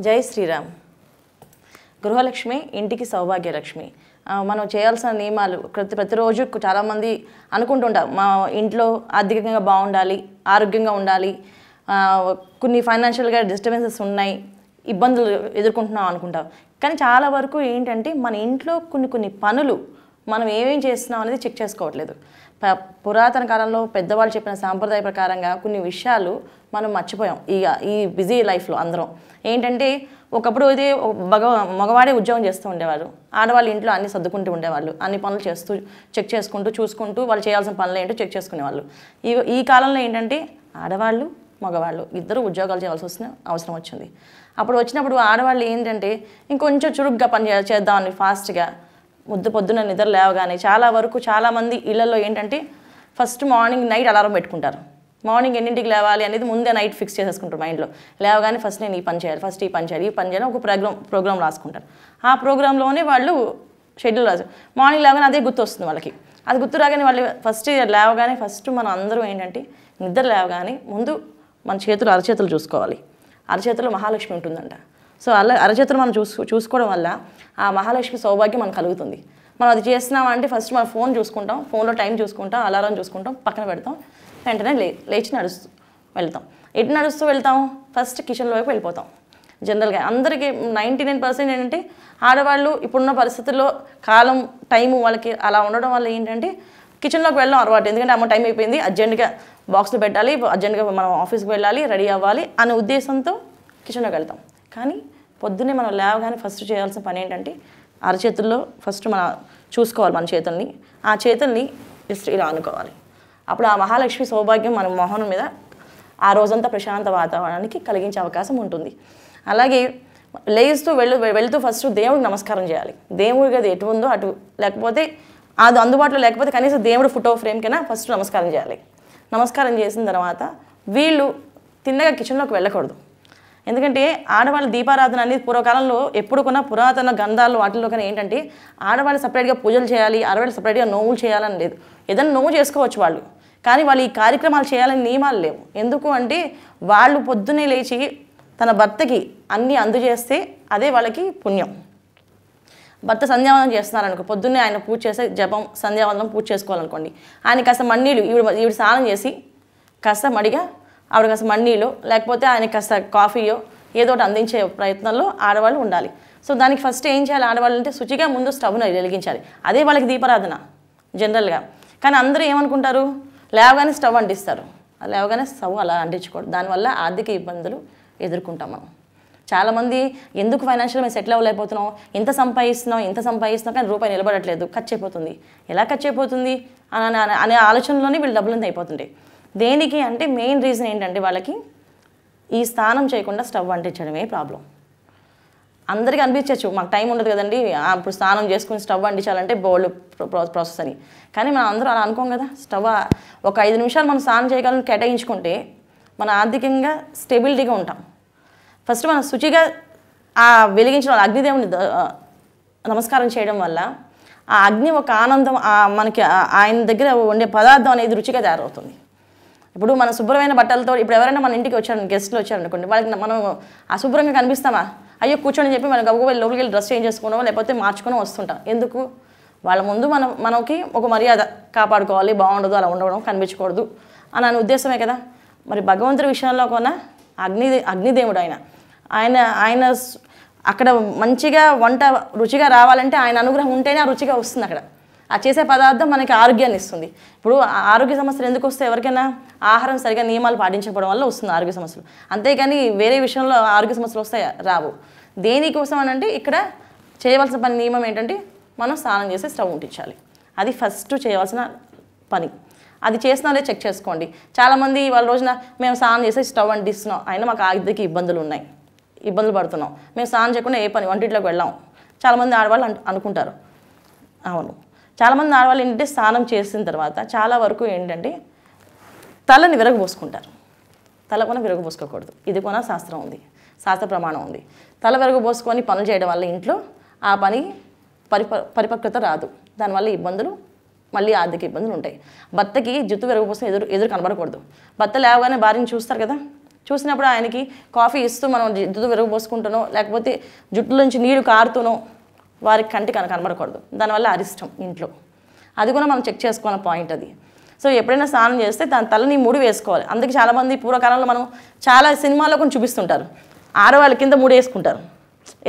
జై శ్రీరామ్. గృహలక్ష్మి ఇంటికి సౌభాగ్యలక్ష్మి. మనం చేయాల్సిన నియమాలు ప్రతిరోజు చాలామంది అనుకుంటుంటాం, మా ఇంట్లో ఆర్థికంగా బాగుండాలి, ఆరోగ్యంగా ఉండాలి, కొన్ని ఫైనాన్షియల్గా డిస్టర్బెన్సెస్ ఉన్నాయి, ఇబ్బందులు ఎదుర్కొంటున్నాం అనుకుంటాం. కానీ చాలా వరకు ఏంటంటే మన ఇంట్లో కొన్ని పనులు మనం ఏమేం చేస్తున్నాం అనేది చెక్ చేసుకోవట్లేదు. పురాతన కాలంలో పెద్దవాళ్ళు చెప్పిన సాంప్రదాయ ప్రకారంగా కొన్ని విషయాలు మనం మర్చిపోయాం. ఈ బిజీ లైఫ్లో అందరం ఏంటంటే ఒకప్పుడు ఇది మగవాడే ఉద్యోగం చేస్తూ ఉండేవారు, ఆడవాళ్ళు ఇంట్లో అన్ని సర్దుకుంటూ ఉండేవాళ్ళు, అన్ని పనులు చేస్తూ చెక్ చేసుకుంటూ చూసుకుంటూ వాళ్ళు చేయాల్సిన పనులు ఏంటో చెక్ చేసుకునేవాళ్ళు. ఈ కాలంలో ఏంటంటే ఆడవాళ్ళు మగవాళ్ళు ఇద్దరు ఉద్యోగాలు చేయాల్సి అవసరం వచ్చింది. అప్పుడు వచ్చినప్పుడు ఆడవాళ్ళు ఏంటంటే ఇంకొంచెం చురుగ్గా పని చేద్దామని ఫాస్ట్గా పొద్దున్న నిద్ర లేవగానే చాలా వరకు చాలామంది ఇళ్లలో ఏంటంటే ఫస్ట్ మార్నింగ్ నైట్ అలారం పెట్టుకుంటారు. మార్నింగ్ ఎన్నింటికి లేవాలి అనేది ముందే నైట్ ఫిక్స్ చేసేసుకుంటారు మైండ్లో. లేవగానే ఫస్ట్ నేను ఈ పని చేయాలి, ఫస్ట్ ఈ పని చేయాలి, ఈ పని చేయాలి, ఒక ప్రోగ్రామ్ రాసుకుంటారు. ఆ ప్రోగ్రాంలోనే వాళ్ళు షెడ్యూల్ రాసు. మార్నింగ్ లేవగానే అదే గుర్తు వస్తుంది వాళ్ళకి. అది గుర్తు రాగానే వాళ్ళు ఫస్ట్ లేవగానే మనం అందరూ ఏంటంటే నిద్ర లేవగానే ముందు మన అరచేతులు చూసుకోవాలి. అరచేతుల్లో మహాలక్ష్మి ఉంటుందంట. సో అరచేతులు మనం చూసుకోవడం వల్ల ఆ మహాలక్ష్మి సౌభాగ్యం మనకు కలుగుతుంది. మనం అది చేస్తున్నామంటే ఫస్ట్ మనం ఫోన్ చూసుకుంటాం, ఫోన్లో టైం చూసుకుంటాం, అలారం చూసుకుంటాం, పక్కన పెడతాం, వెంటనే లేచి నడుస్తూ వెళ్తాం. ఎటు నడుస్తూ వెళ్తాం? ఫస్ట్ కిచెన్లో వైపు వెళ్ళిపోతాం. జనరల్గా అందరికీ 99% ఏంటంటే ఆడవాళ్ళు ఇప్పుడున్న పరిస్థితుల్లో కాలం టైము వాళ్ళకి అలా ఉండడం వల్ల ఏంటంటే కిచెన్లోకి వెళ్ళడం అలవాటు. ఎందుకంటే అమ్మ టైం అయిపోయింది, అర్జెంటుగా బాక్స్లో పెట్టాలి, అర్జెంటుగా మనం ఆఫీస్కి వెళ్ళాలి, రెడీ అవ్వాలి అనే ఉద్దేశంతో కిచెన్లోకి వెళ్తాం. కానీ పొద్దున్నే మనం లేవగానే ఫస్ట్ చేయాల్సిన పని ఏంటంటే అరచేతుల్లో ఫస్ట్ మనం చూసుకోవాలి మన చేతుల్ని. ఆ చేతుల్ని జస్ట్ ఇలా అనుకోవాలి. అప్పుడు ఆ మహాలక్ష్మి సౌభాగ్యం మన మొహం మీద ఆ రోజంతా ప్రశాంత వాతావరణానికి కలిగించే అవకాశం ఉంటుంది. అలాగే లేస్తూ వెళుతూ ఫస్ట్ దేవుడికి నమస్కారం చేయాలి. దేవుడికి అది ఎటు ఉందో అటు, లేకపోతే అది అందుబాటులో లేకపోతే కనీసం దేవుడు ఫోటో ఫ్రేమ్కైనా ఫస్ట్ నమస్కారం చేయాలి. నమస్కారం చేసిన తర్వాత వీళ్ళు తిన్నగా కిచెన్లోకి వెళ్ళకూడదు. ఎందుకంటే ఆడవాళ్ళ దీపారాధన అనేది పూర్వకాలంలో ఎప్పుడు కొన్నా పురాతన గ్రంథాలు వాటిల్లో కానీ ఏంటంటే ఆడవాళ్ళు సపరేట్గా పూజలు చేయాలి, ఆడవాళ్ళు సపరేట్గా నోవులు చేయాలని లేదు. ఏదైనా నోవు చేసుకోవచ్చు వాళ్ళు, కానీ వాళ్ళు ఈ కార్యక్రమాలు చేయాలని నియమాలు లేవు. ఎందుకు అంటే వాళ్ళు పొద్దున్నే లేచి తన భర్తకి అన్నీ అందజేస్తే అదే వాళ్ళకి పుణ్యం. భర్త సంధ్యావందనం చేస్తున్నారనుకో, పొద్దున్నే ఆయన పూజ చేస్తే జపం సంధ్యావందనం పూజ చేసుకోవాలనుకోండి, ఆయన కాస్త మన్నీళ్ళు ఈవిడ స్నానం చేసి కాస్త మడిగా ఆవిడ కాస్త మన్నీళ్ళు లేకపోతే ఆయన కాస్త కాఫీయో ఏదో ఒకటి అందించే ప్రయత్నంలో ఆడవాళ్ళు ఉండాలి. సో దానికి ఫస్ట్ ఏం చేయాలి ఆడవాళ్ళు అంటే శుచిగా ముందు స్టవ్ను వెలిగించాలి. అదే వాళ్ళకి దీపారాధన జనరల్గా. కానీ అందరూ ఏమనుకుంటారు, లేవగానే స్టవ్ అంటిస్తారు. లేవగానే స్టవ్ అలా అంటించకూడదు. దానివల్ల ఆర్థిక ఇబ్బందులు ఎదుర్కొంటాం మనం. చాలామంది ఎందుకు ఫైనాన్షియల్ మేము సెటిల్ అవ్వలేకపోతున్నాం, ఎంత సంపాదిస్తున్నాం కానీ రూపాయి నిలబడట్లేదు, ఖర్చు అయిపోతుంది. ఎలా ఖర్చు అయిపోతుంది అనే ఆలోచనలోనే వీళ్ళు డబ్బులంతా అయిపోతుంటాయి. దేనికి అంటే మెయిన్ రీజన్ ఏంటంటే వాళ్ళకి ఈ స్నానం చేయకుండా స్టవ్ అంటించడమే ప్రాబ్లం. అందరికీ అనిపించవచ్చు మాకు టైం ఉండదు కదండి, ఇప్పుడు స్నానం చేసుకుని స్టవ్ అంటించాలంటే బోల్డ్ ప్రాసెస్ అని. కానీ మనం అందరూ అలా అనుకోం కదా. స్టవ్ ఒక 5 నిమిషాలు మనం స్నానం చేయగలని కేటాయించుకుంటే మన ఆర్థికంగా స్టెబిలిటీగా ఉంటాం. ఫస్ట్ మనం శుచిగా ఆ వెలిగించిన అగ్నిదేవుని నమస్కారం చేయడం వల్ల ఆ అగ్ని ఒక ఆనందం, మనకి ఆయన దగ్గర ఉండే పదార్థం అనేది రుచిగా తయారవుతుంది. ఇప్పుడు మన శుభ్రమైన బట్టలతో ఇప్పుడు ఎవరైనా మన ఇంటికి గెస్ట్లు వచ్చారనుకోండి, వాళ్ళకి మనం అశుభ్రంగా కనిపిస్తామా, అయ్యో కూర్చొని చెప్పి మనం గబగబా లోపలికి వెళ్ళి డ్రెస్ చేంజ్ చేసుకున్నామో లేకపోతే మార్చుకొని వస్తుంటాం. ఎందుకు? వాళ్ళ ముందు మనకి ఒక మర్యాద కాపాడుకోవాలి, బాగుండదు అలా ఉండడం, కనిపించకూడదు అని ఉద్దేశమే కదా. మరి భగవంతుడి విషయంలో కొన్న అగ్నిదేవుడు ఆయన అక్కడ మంచిగా వంట రుచిగా రావాలంటే ఆయన అనుగ్రహం ఉంటేనే ఆ రుచిగా వస్తుంది. అక్కడ ఆ చేసే పదార్థం మనకి ఆరోగ్యాన్ని ఇస్తుంది. ఇప్పుడు ఆరోగ్య సమస్యలు ఎందుకు వస్తాయి? ఎవరికైనా ఆహారం సరిగా నియమాలు పాటించకపోవడం వల్ల వస్తుంది ఆరోగ్య సమస్యలు. అంతేకాని వేరే విషయంలో ఆరోగ్య సమస్యలు వస్తాయి రావు. దేనికోసం అని అంటే ఇక్కడ చేయవలసిన పని నియమం ఏంటంటే మనం స్నానం చేసి స్టవ్ ఉంటించాలి. అది ఫస్ట్ చేయవలసిన పని. అది చేసినారే చెక్ చేసుకోండి. చాలామంది వాళ్ళ రోజున మేము స్నానం చేసి స్టవ్ అంటిస్తున్నాం, అయినా మాకు ఆర్థిక ఇబ్బందులు పడుతున్నాం, మేము స్నానం చేయకుండా ఏ పని వంటింట్లోకి వెళ్ళాం చాలామంది ఆడవాళ్ళు అనుకుంటారు. అవును, చాలామంది ఆడవాళ్ళు ఏంటంటే స్నానం చేసిన తర్వాత చాలా వరకు ఏంటంటే తలని విరగబోసుకుంటారు. తల కొన విరగబోసుకోకూడదు. ఇది కొన శాస్త్రం ఉంది, శాస్త్ర ప్రమాణం ఉంది. తల విరగబోసుకొని పనులు చేయడం వల్ల ఇంట్లో ఆ పని పరిపక్వత రాదు. దానివల్ల ఇబ్బందులు, మళ్ళీ ఆర్థిక ఇబ్బందులు ఉంటాయి. భర్తకి జుట్టు విరగబోసిన ఎదురు కనబడకూడదు. భర్త లేవగానే భార్యని చూస్తారు కదా, చూసినప్పుడు ఆయనకి కాఫీ ఇస్తూ మనం జుట్టు విరగబోసుకుంటునో లేకపోతే జుట్టు నుంచి నీరు కారుతూనో వారికి కంటికి కనబడకూడదు. దానివల్ల అరిష్టం ఇంట్లో. అది కూడా మనం చెక్ చేసుకోవాల పాయింట్ అది. సో ఎప్పుడైనా స్నానం చేస్తే దాని తలని ముడి వేసుకోవాలి. అందుకే చాలామంది పూర్వకాలంలో మనం చాలా సినిమాల్లో కొన్ని చూపిస్తుంటారు, ఆడవాళ్ళ కింద ముడి వేసుకుంటారు.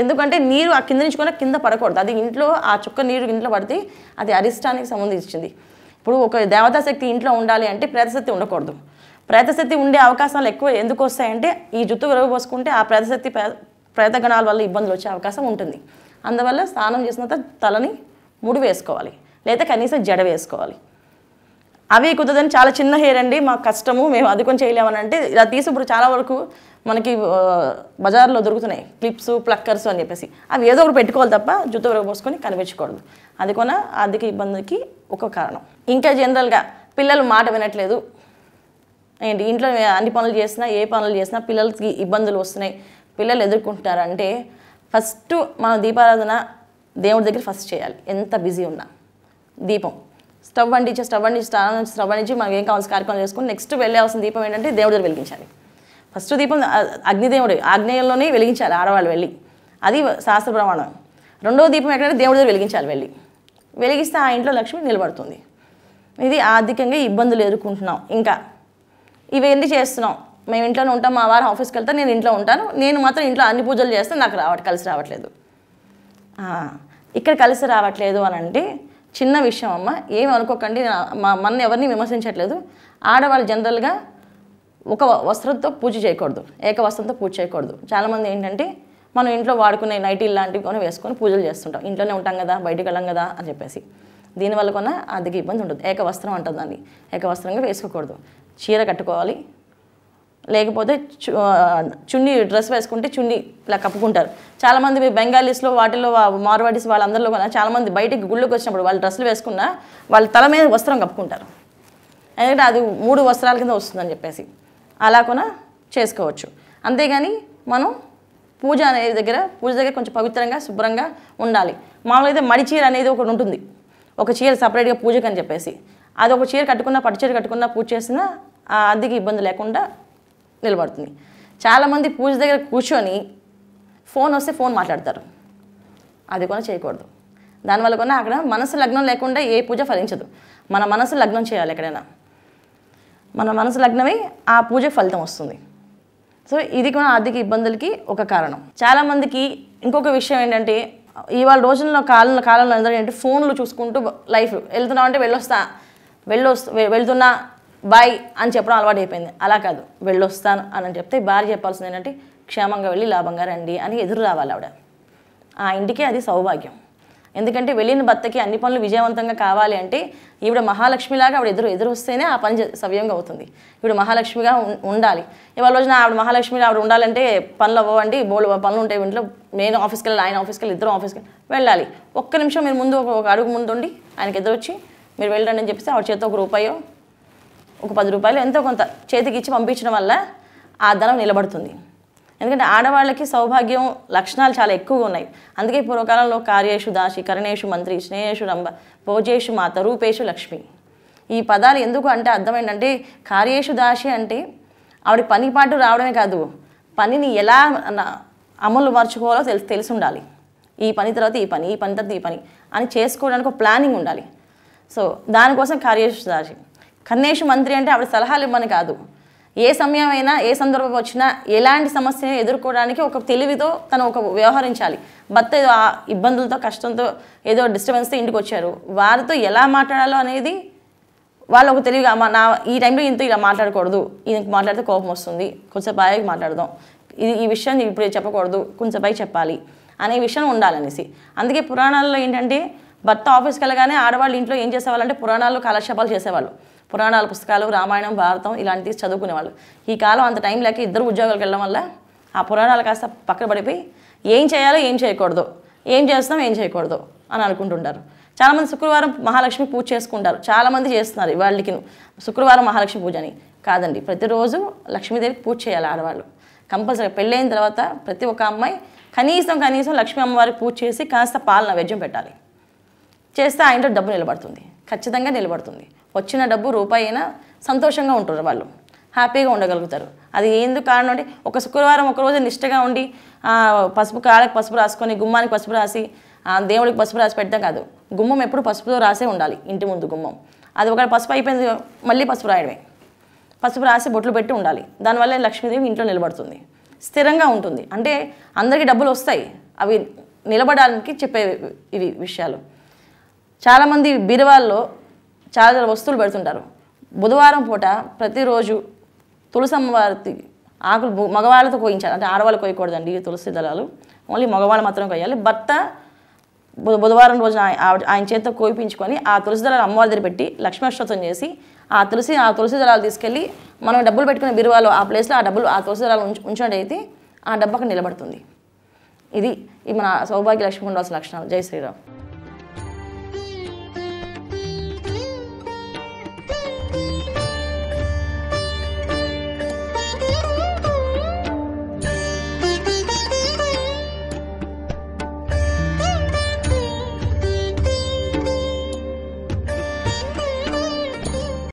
ఎందుకంటే నీరు ఆ కింద నుంచి కూడా కింద పడకూడదు. అది ఇంట్లో ఆ చుక్క నీరు ఇంట్లో పడితే అది అరిష్టానికి సంబంధించింది. ఇప్పుడు ఒక దేవతా శక్తి ఇంట్లో ఉండాలి అంటే ప్రేతశక్తి ఉండకూడదు. ప్రేతశక్తి ఉండే అవకాశాలు ఎక్కువ ఎందుకు వస్తాయంటే ఈ జుట్టు విరగబోసుకుంటే ఆ ప్రేతశక్తి ప్రేతగణాల వల్ల ఇబ్బందులు వచ్చే అవకాశం ఉంటుంది. అందువల్ల స్నానం చేసిన తర్వాత తలని ముడి వేసుకోవాలి, లేదా కనీసం జడ వేసుకోవాలి. అవి కుదరదని చాలా చిన్న హెయిర్ అండి మాకు కష్టము, మేము అది కొంచెం చేయలేమని అంటే ఇలా తీసి ఇప్పుడు చాలా వరకు మనకి బజార్లో దొరుకుతున్నాయి క్లిప్స్, ప్లక్కర్స్ అని చెప్పేసి. అవి ఏదో ఒకటి పెట్టుకోవాలి తప్ప జుట్టు విరగబోసుకొని కనిపించకూడదు. అది కూడా ఆర్థిక ఇబ్బందికి ఒక కారణం. ఇంకా జనరల్గా పిల్లలు మాట వినట్లేదు ఏంటి, ఇంట్లో అన్ని పనులు చేసినా ఏ పనులు చేసినా పిల్లలకి ఇబ్బందులు వస్తున్నాయి, పిల్లలు ఎదుర్కొంటున్నారంటే ఫస్ట్ మనం దీపారాధన దేవుడి దగ్గర ఫస్ట్ చేయాలి. ఎంత బిజీ ఉన్నా దీపం స్టవ్ అంటించి మనకి ఏం కావాల్సిన కార్యక్రమం చేసుకుని నెక్స్ట్ వెళ్ళాల్సిన దీపం ఏంటంటే దేవుడి దగ్గర వెలిగించాలి. ఫస్ట్ దీపం అగ్నిదేవుడు ఆగ్నేయంలోనే వెలిగించాలి ఆడవాళ్ళు వెళ్ళి, అది శాస్త్ర ప్రమాణం. రెండో దీపం ఎక్కడంటే దేవుడి దగ్గర వెలిగించాలి, వెలిగిస్తే ఆ ఇంట్లో లక్ష్మి నిలబడుతుంది. ఇది ఆర్థికంగా ఇబ్బందులు ఎదుర్కొంటున్నాం. ఇంకా ఇవన్నీ చేస్తున్నాం, మేము ఇంట్లోనే ఉంటాం, మా వారు ఆఫీస్కి వెళ్తాను, నేను ఇంట్లో ఉంటాను, నేను మాత్రం ఇంట్లో అన్ని పూజలు చేస్తే నాకు కలిసి రావట్లేదు. ఇక్కడ కలిసి రావట్లేదు అని అంటే చిన్న విషయం అమ్మ, ఏమి అనుకోకండి, మన ఎవరిని విమర్శించట్లేదు. ఆడవాళ్ళు జనరల్గా ఒక వస్త్రంతో పూజ చేయకూడదు, ఏక వస్త్రంతో పూజ చేయకూడదు. చాలామంది ఏంటంటే మనం ఇంట్లో వాడుకునే నైటీలు లాంటివి కొని వేసుకొని పూజలు చేస్తుంటాం, ఇంట్లోనే ఉంటాం కదా బయటికి వెళ్ళాం కదా అని చెప్పేసి. దీనివల్ల కొన్న ఆర్థిక ఇబ్బంది ఉంటుంది. ఏక వస్త్రం అంటుంది దాన్ని, ఏక వస్త్రంగా వేసుకోకూడదు. చీర కట్టుకోవాలి, లేకపోతే చున్నీ డ్రెస్ వేసుకుంటే చున్నీ ఇలా కప్పుకుంటారు. చాలామంది బెంగాలీస్లో వాటిల్లో మార్వాడీస్ వాళ్ళందరిలో కూడా చాలామంది బయటికి గుళ్ళకి వచ్చినప్పుడు వాళ్ళు డ్రెస్సులు వేసుకున్నా వాళ్ళ తల మీద వస్త్రం కప్పుకుంటారు, ఎందుకంటే అది 3 వస్త్రాల కింద వస్తుందని చెప్పేసి. అలా కూడా చేసుకోవచ్చు. అంతేగాని మనం పూజ దగ్గర కొంచెం పవిత్రంగా శుభ్రంగా ఉండాలి. మామూలుగా అయితే మడి చీర అనేది ఒకటి ఉంటుంది, ఒక చీర సపరేట్గా పూజకు అని చెప్పేసి. అది ఒక చీర కట్టుకున్నా పట్టు చీర కట్టుకున్నా పూజ చేసినా ఆ ఆర్థిక ఇబ్బంది లేకుండా నిలబడుతుంది. చాలామంది పూజ దగ్గర కూర్చొని ఫోన్ వస్తే ఫోన్ మాట్లాడతారు, అది కూడా చేయకూడదు. దానివల్ల కూడా అక్కడ మనసు లగ్నం లేకుండా ఏ పూజ ఫలించదు. మన మనసు లగ్నం చేయాలి, ఎక్కడైనా మన మనసు లగ్నమై ఆ పూజకు ఫలితం వస్తుంది. సో ఇది కూడా ఆర్థిక ఇబ్బందులకి ఒక కారణం. చాలామందికి ఇంకొక విషయం ఏంటంటే ఇవాళ రోజుల్లో కాలంలో ఏంటంటే ఫోన్లు చూసుకుంటూ లైఫ్ వెళ్తున్నాం అంటే వెళ్తున్నా బాయ్ అని చెప్పడం అలవాటు అయిపోయింది. అలా కాదు, వెళ్ళొస్తాను అని చెప్తే భార్య చెప్పాల్సింది ఏంటంటే క్షేమంగా వెళ్ళి లాభంగా రండి అని ఎదురు రావాలి ఆవిడ. ఆ ఇంటికి అది సౌభాగ్యం. ఎందుకంటే వెళ్ళిన భర్తకి అన్ని పనులు విజయవంతంగా కావాలి అంటే ఈవిడ మహాలక్ష్మిలాగా ఆవిడ ఎదురు వస్తేనే ఆ పని సవ్యంగా అవుతుంది. ఈవిడ మహాలక్ష్మిగా ఉండాలి. ఇవాళ రోజున ఆవిడ మహాలక్ష్మిగా ఆవిడ ఉండాలంటే పనులు అవ్వండి, బోల్డ్ పనులు ఉంటాయి ఇంట్లో. నేను ఆఫీస్కి వెళ్ళాలి, ఆయన ఆఫీస్కి వెళ్ళి, ఇద్దరు ఆఫీస్కి వెళ్ళాలి. ఒక్క నిమిషం మీరు ముందు ఒక అడుగు ముందు ఉండి ఆయనకి ఎదురొచ్చి మీరు వెళ్ళండి అని చెప్పేసి ఆవిడ చేతితో ₹1 ఒక ₹10 ఎంతో కొంత చేతికి ఇచ్చి పంపించడం వల్ల ఆ ధనం నిలబడుతుంది. ఎందుకంటే ఆడవాళ్ళకి సౌభాగ్యం లక్షణాలు చాలా ఎక్కువగా ఉన్నాయి. అందుకే పూర్వకాలంలో కార్యేషు దాసి, కరణేషు మంత్రి, స్నేహేషు రంభ, భోజేషు మాత, రూపేషు లక్ష్మి. ఈ పదాలు ఎందుకు అంటే అర్థం ఏంటంటే కార్యేషు దాసి అంటే ఆవిడ పని పాటు రావడమే కాదు, పనిని ఎలా అమలు మర్చుకోవాలో తెలిసి ఉండాలి. ఈ పని తర్వాత ఈ పని, ఈ పని తర్వాత ఈ పని అని చేసుకోవడానికి ఒక ప్లానింగ్ ఉండాలి. సో దానికోసం కార్యేషు దాసి. కన్నేషు మంత్రి అంటే ఆవిడ సలహాలు ఇవ్వని కాదు, ఏ సమయం అయినా ఏ సందర్భం వచ్చినా ఎలాంటి సమస్యను ఎదుర్కోవడానికి ఒక తెలివితో తను వ్యవహరించాలి. భర్త ఏదో ఇబ్బందులతో కష్టంతో ఏదో డిస్టర్బెన్స్తో ఇంటికి వచ్చారు, వారితో ఎలా మాట్లాడాలో అనేది వాళ్ళు ఒక తెలివిగా ఈ టైంలో ఇంత ఇలా మాట్లాడకూడదు, ఈయనకి మాట్లాడితే కోపం వస్తుంది, కొంచెం బాగా మాట్లాడదాం, ఈ విషయాన్ని ఇప్పుడు చెప్పకూడదు, కొంచెం పై చెప్పాలి అనే విషయం ఉండాలనేసి. అందుకే పురాణాల్లో ఏంటంటే భర్త ఆఫీస్కి వెళ్ళగానే ఆడవాళ్ళు ఇంట్లో ఏం చేసేవాళ్ళంటే పురాణాలు కాలక్షేపాలు చేసేవాళ్ళు. పురాణాల పుస్తకాలు, రామాయణం, భారతం ఇలాంటివి చదువుకునేవాళ్ళు. ఈ కాలం అంత టైం లేక ఇద్దరు ఉద్యోగాలకు వెళ్ళడం వల్ల ఆ పురాణాలు కాస్త పక్కన పడిపోయి ఏం చేయాలో ఏం చేయకూడదు, ఏం చేస్తాం ఏం చేయకూడదు అని అనుకుంటుంటారు. చాలామంది శుక్రవారం మహాలక్ష్మి పూజ చేసుకుంటారు, చాలామంది చేస్తున్నారు వాళ్ళకి శుక్రవారం మహాలక్ష్మి పూజ అని. కాదండి, ప్రతిరోజు లక్ష్మీదేవికి పూజ చేయాలి ఆడవాళ్ళు కంపల్సరీ. పెళ్ళైన తర్వాత ప్రతి ఒక్క అమ్మాయి కనీసం లక్ష్మీ అమ్మవారికి పూజ చేసి కాస్త పాల నైవేద్యం పెట్టాలి. చేస్తే ఆ ఇంట్లో డబ్బు నిలబడుతుంది, ఖచ్చితంగా నిలబడుతుంది. వచ్చిన డబ్బు ₹1 అయినా సంతోషంగా ఉంటారు వాళ్ళు, హ్యాపీగా ఉండగలుగుతారు. అది ఎందుకు కారణం అంటే ఒక శుక్రవారం ఒకరోజు నిష్టగా ఉండి పసుపు కాళ్ళకి పసుపు రాసుకొని గుమ్మానికి పసుపు రాసి దేవుడికి పసుపు రాసి పెట్టడం కాదు. గుమ్మం ఎప్పుడు పసుపుతో రాసే ఉండాలి. ఇంటి ముందు గుమ్మం అది ఒకవేళ పసుపు అయిపోయింది మళ్ళీ పసుపు రాయడమే. పసుపు రాసి బొట్లు పెట్టి ఉండాలి. దానివల్ల లక్ష్మీదేవి ఇంట్లో నిలబడుతుంది, స్థిరంగా ఉంటుంది. అంటే అందరికీ డబ్బులు వస్తాయి, అవి నిలబడడానికి చెప్పే ఇవి విషయాలు. చాలామంది బీరువాల్లో చాలా వస్తువులు పెడుతుంటారు. బుధవారం పూట ప్రతిరోజు తులసమ్మ వారి ఆకులు మగవాళ్ళతో కోయించాలి. అంటే ఆడవాళ్ళు కోయకూడదండి తులసి దళాలు, ఓన్లీ మగవాళ్ళు మాత్రం కోయాలి. భర్త బుధవారం రోజున ఆయన చేతితో కోయించుకొని ఆ తులసి దళాలు అమ్మవారి దగ్గర పెట్టి లక్ష్మీ అష్టోత్తరం చేసి ఆ తులసి దళాలు తీసుకెళ్ళి మనం డబ్బులు పెట్టుకునే బీరువాలో ఆ ప్లేస్లో ఆ తులసి దళాలు ఉంచండి అయితే ఆ డబ్బు అక్కడ నిలబడుతుంది. ఇది మన సౌభాగ్య లక్ష్మి ఉండాల్సిన లక్షణాలు. జై శ్రీరామ్.